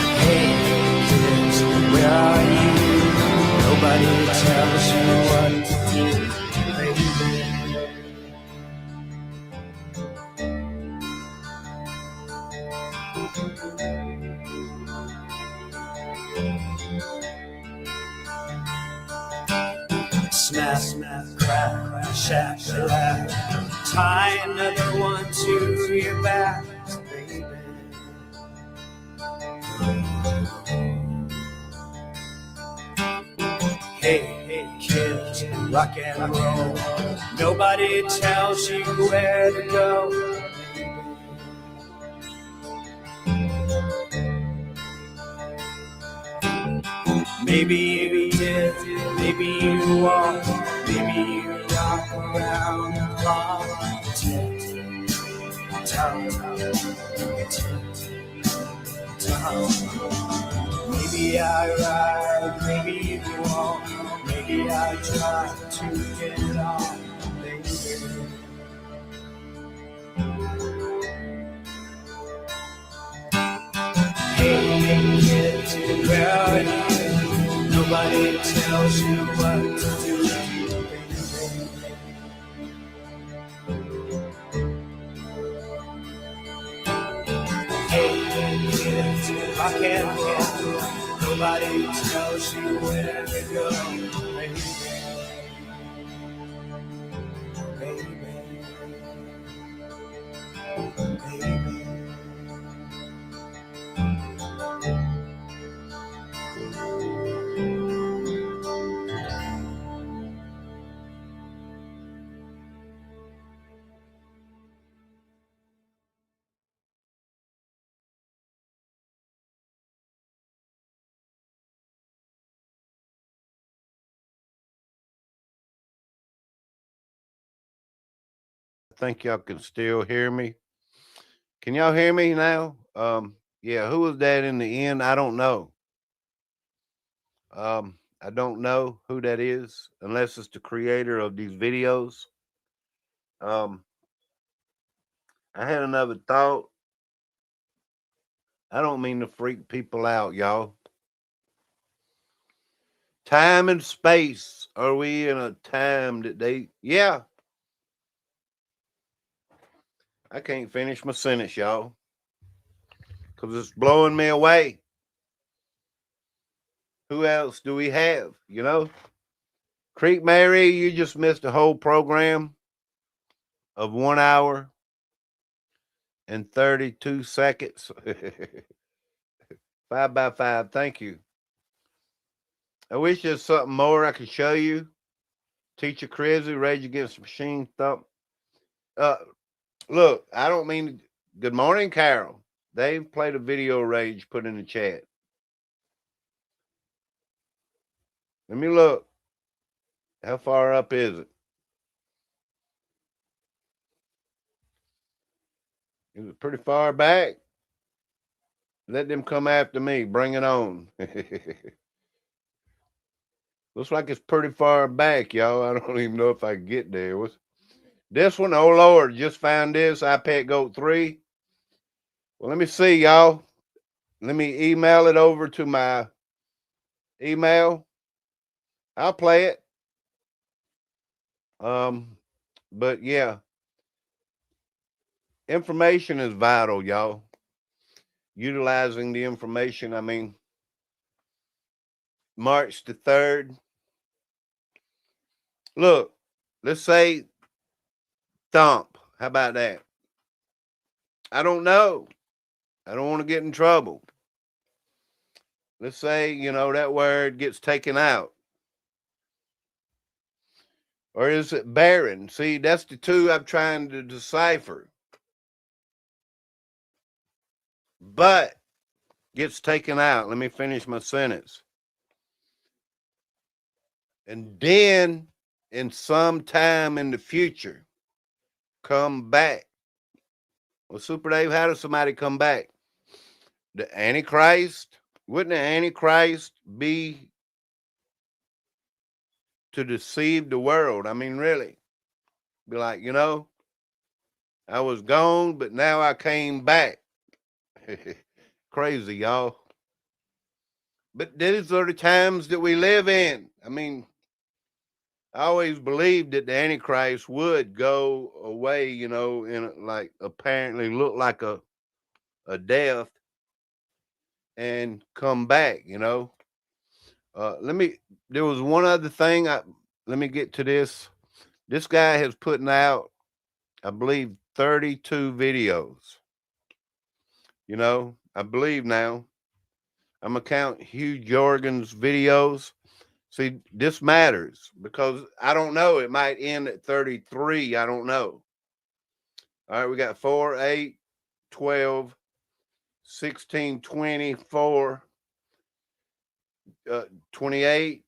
Hey, kids, where are you? Nobody tells you what to do, baby. Snap, snap, crack, shack, shack. Tie another one to your back, baby. Hey, hey, kids, rock and roll. Nobody tells you where to go. Maybe you did, maybe you walk, maybe you rock around the clock. Tick, tock, tick, tock. Maybe I ride, maybe you walk, maybe I try to get on, baby. Hey, hey, kids, where are you? Nobody tells you what to do, baby. Hey, hey, kids, rock and roll. Nobody tells you where to go, baby. Baby. Baby. I think y'all can still hear me. Can y'all hear me now? Yeah, who was that in the end? I don't know. I don't know who that is unless it's the creator of these videos. Um, I had another thought. I don't mean to freak people out, y'all. Time and space. Are we in a time that yeah. I can't finish my sentence, y'all, because it's blowing me away. Who else do we have? You know, Creek Mary, you just missed a whole program of 1 hour and 32 seconds. 5x5. Thank you. I wish there's something more I could show you. Teacher Crazy, Rage Against the Machine, Thump. Look, I don't mean. Good morning, Carol. They've played a video Rage put in the chat. Let me look. How far up is it? Is it pretty far back? Let them come after me. Bring it on. Looks like it's pretty far back, y'all. I don't even know if I can get there. What's this one? Oh, Lord. Just found this. iPad Goat 3. Well, let me see, y'all. Let me email it over to my email. I'll play it. But yeah, information is vital, y'all. Utilizing the information. I mean, March the 3rd. Look, let's say Thump. How about that? I don't know. I don't want to get in trouble. Let's say, you know, that word gets taken out. Or is it Baron? See, that's the two I'm trying to decipher. But gets taken out. Let me finish my sentence. And then in some time in the future, come back. Well, Super Dave, how does somebody come back? The Antichrist? Wouldn't the Antichrist be to deceive the world? I mean, really. Be like, you know, I was gone, but now I came back. Crazy, y'all. But these are the times that we live in. I mean, I always believed that the Antichrist would go away, you know, and like apparently look like a death and come back, you know. There was one other thing. Let me get to this. This guy has putting out, I believe, 32 videos. You know, I believe now. I'm going to count Hugh Jorgen's videos. See, this matters because I don't know. It might end at 33. I don't know. All right, we got 4, 8, 12, 16, 24, 28,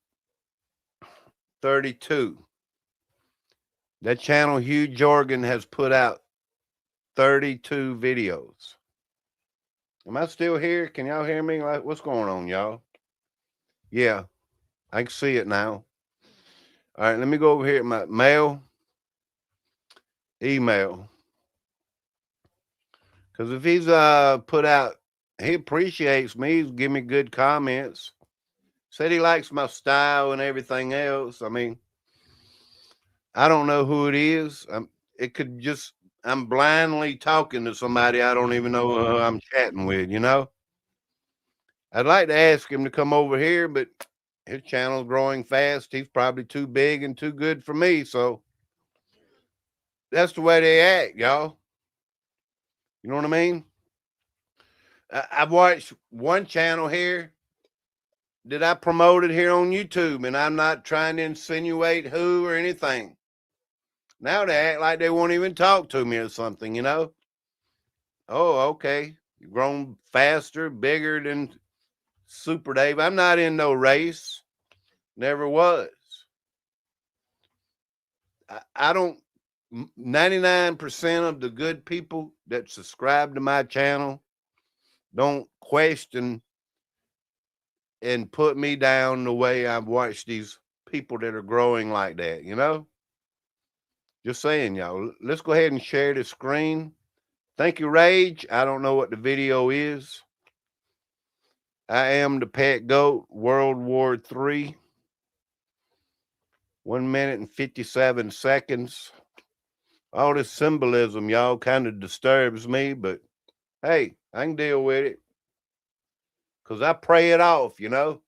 32. That channel, Hugh Jorgen, has put out 32 videos. Am I still here? Can y'all hear me? Like, what's going on, y'all? Yeah, I can see it now. All right, let me go over here at my mail, email. Because if he's put out, he appreciates me. He's giving me good comments. Said he likes my style and everything else. I mean, I don't know who it is. It could just, I'm blindly talking to somebody I don't even know who I'm chatting with, you know? I'd like to ask him to come over here, but his channel's growing fast. He's probably too big and too good for me. So that's the way they act, y'all. You know what I mean? I've watched one channel here that I promoted here on YouTube, and I'm not trying to insinuate who or anything. Now they act like they won't even talk to me or something, you know? Oh, okay. You've grown faster, bigger than Super Dave. I'm not in no race. Never was. I don't, 99% of the good people that subscribe to my channel don't question and put me down the way I've watched these people that are growing like that, you know? Just saying, y'all. Let's go ahead and share the screen. Thank you, Rage. I don't know what the video is. I am the Pet Goat, World War III. 1 minute and 57 seconds. All this symbolism, y'all, kind of disturbs me, but hey, I can deal with it. Because I pray it off, you know.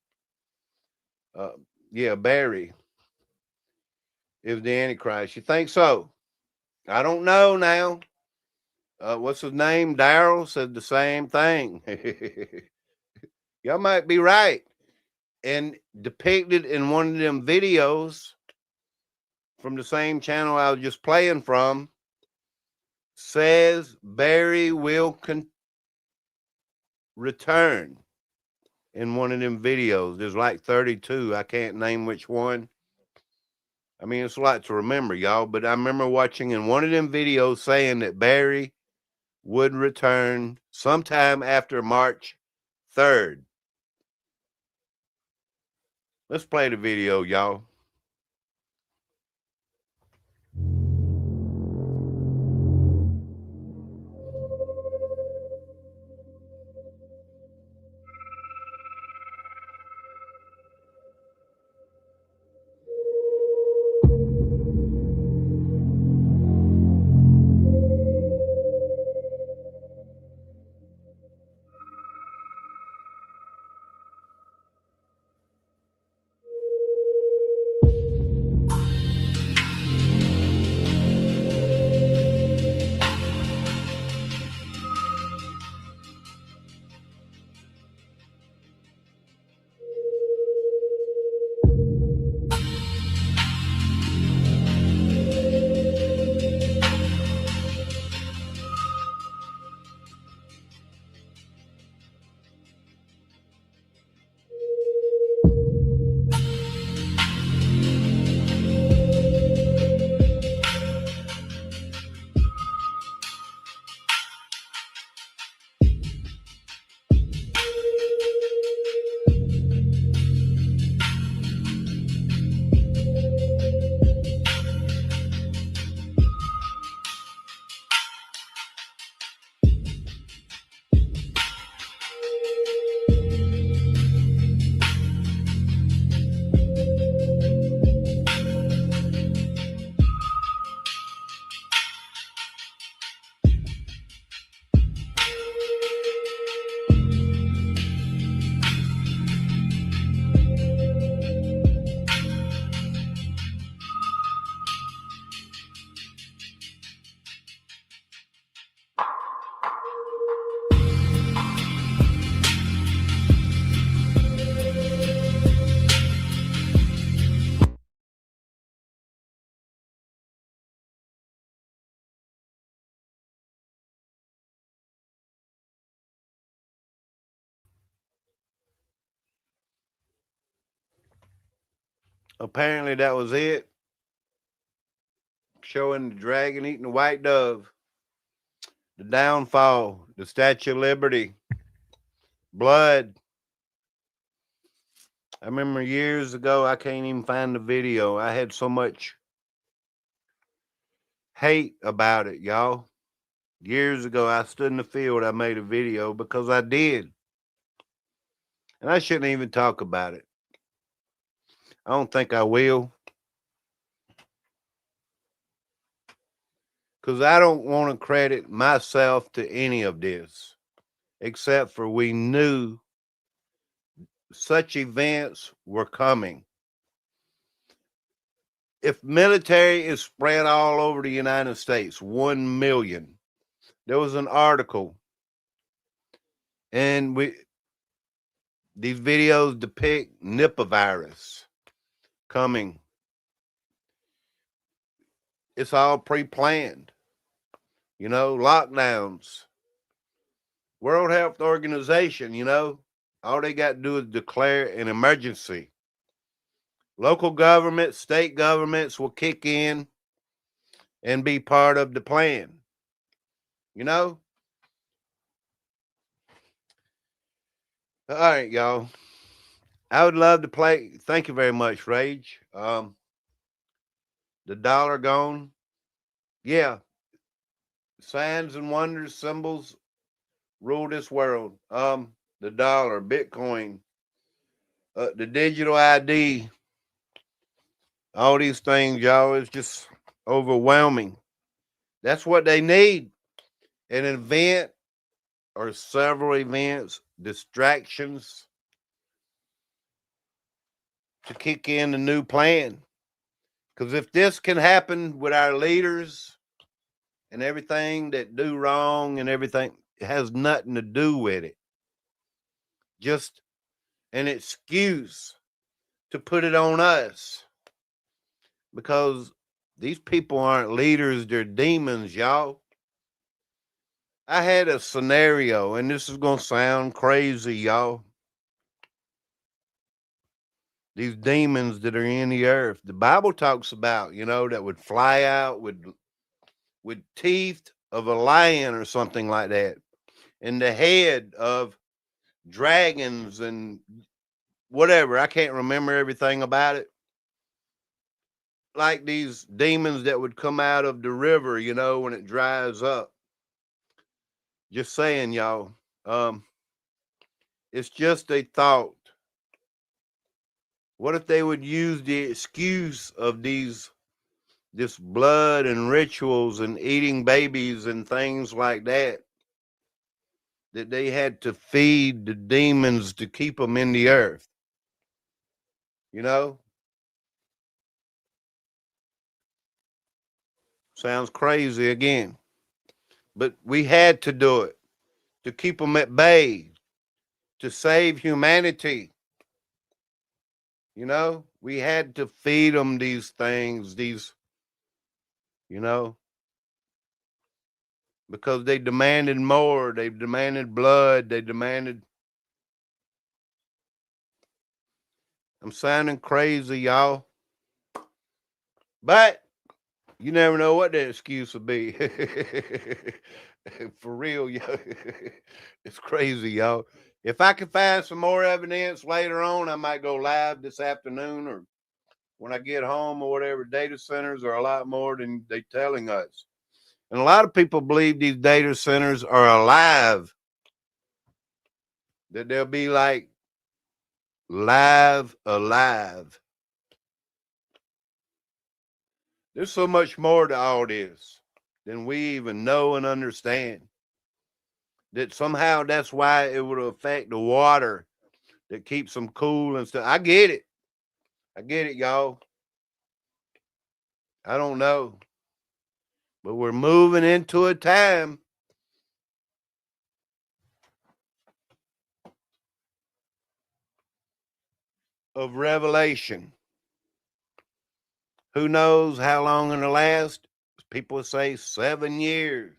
Yeah, Barry is the Antichrist. You think so? I don't know now. What's his name? Daryl said the same thing. Y'all might be right. And depicted in one of them videos from the same channel I was just playing from says Barry will return in one of them videos. There's like 32. I can't name which one. I mean, it's a lot to remember, y'all, but I remember watching in one of them videos saying that Barry would return sometime after March 3rd. Let's play the video, y'all. Apparently that was it. Showing the dragon eating the white dove. The downfall, the Statue of Liberty, blood. I remember years ago, I can't even find the video. I had so much hate about it, y'all. Years ago, I stood in the field, I made a video because I did. And I shouldn't even talk about it. I don't think I will. Because I don't want to credit myself to any of this, except for we knew such events were coming. If military is spread all over the United States, 1 million, there was an article, and these videos depict Nipah virus coming. It's all pre-planned, you know, lockdowns. World Health Organization, you know, all they got to do is declare an emergency. Local governments, state governments will kick in and be part of the plan. You know? All right, y'all. I would love to play. Thank you very much, Rage. The dollar gone. Yeah. Signs and wonders, symbols rule this world. The dollar, Bitcoin, the digital ID, all these things, y'all, is just overwhelming. That's what they need. An event or several events, distractions, to kick in the new plan. Because if this can happen with our leaders and everything that do wrong and everything, it has nothing to do with it. Just an excuse to put it on us. Because these people aren't leaders, they're demons, y'all. I had a scenario, and this is going to sound crazy, y'all. These demons that are in the earth, the Bible talks about, that would fly out with teeth of a lion or something like that, and the head of dragons and whatever. I can't remember everything about it. Like these demons that would come out of the river, when it dries up. Just saying, y'all. It's just a thought. What if they would use the excuse of this blood and rituals and eating babies and things like that they had to feed the demons to keep them in the earth? Sounds crazy again. But we had to do it to keep them at bay, to save humanity. We had to feed them these things, because they demanded more. They demanded blood. I'm sounding crazy, y'all. But you never know what that excuse will be. For real, y'all. It's crazy, y'all. If I can find some more evidence later on, I might go live this afternoon or when I get home or whatever. Data centers are a lot more than they're telling us. And a lot of people believe these data centers are alive. That they'll be like alive. There's so much more to all this than we even know and understand. That somehow that's why it would affect the water that keeps them cool and stuff. I get it, y'all. I don't know. But we're moving into a time of revelation. Who knows how long it'll last? People say 7 years.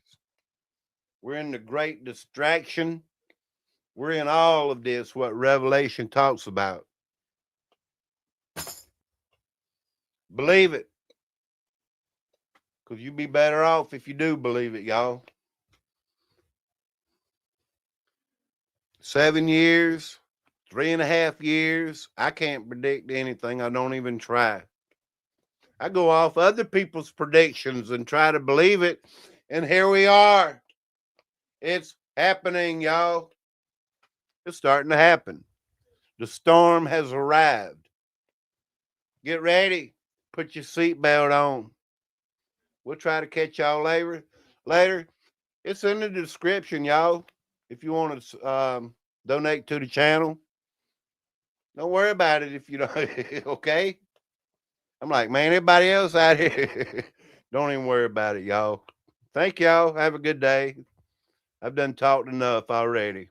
We're in the great distraction. We're in all of this, what Revelation talks about. Believe it. Because you'd be better off if you do believe it, y'all. 7 years, 3.5 years. I can't predict anything. I don't even try. I go off other people's predictions and try to believe it. And here we are. It's happening, y'all. It's starting to happen. The storm has arrived. Get ready. Put your seatbelt on. We'll try to catch y'all later. It's in the description, y'all. If you want to donate to the channel, don't worry about it if you don't. Okay? I'm like, man, everybody else out here, don't even worry about it, y'all. Thank y'all. Have a good day. I've done talked enough already.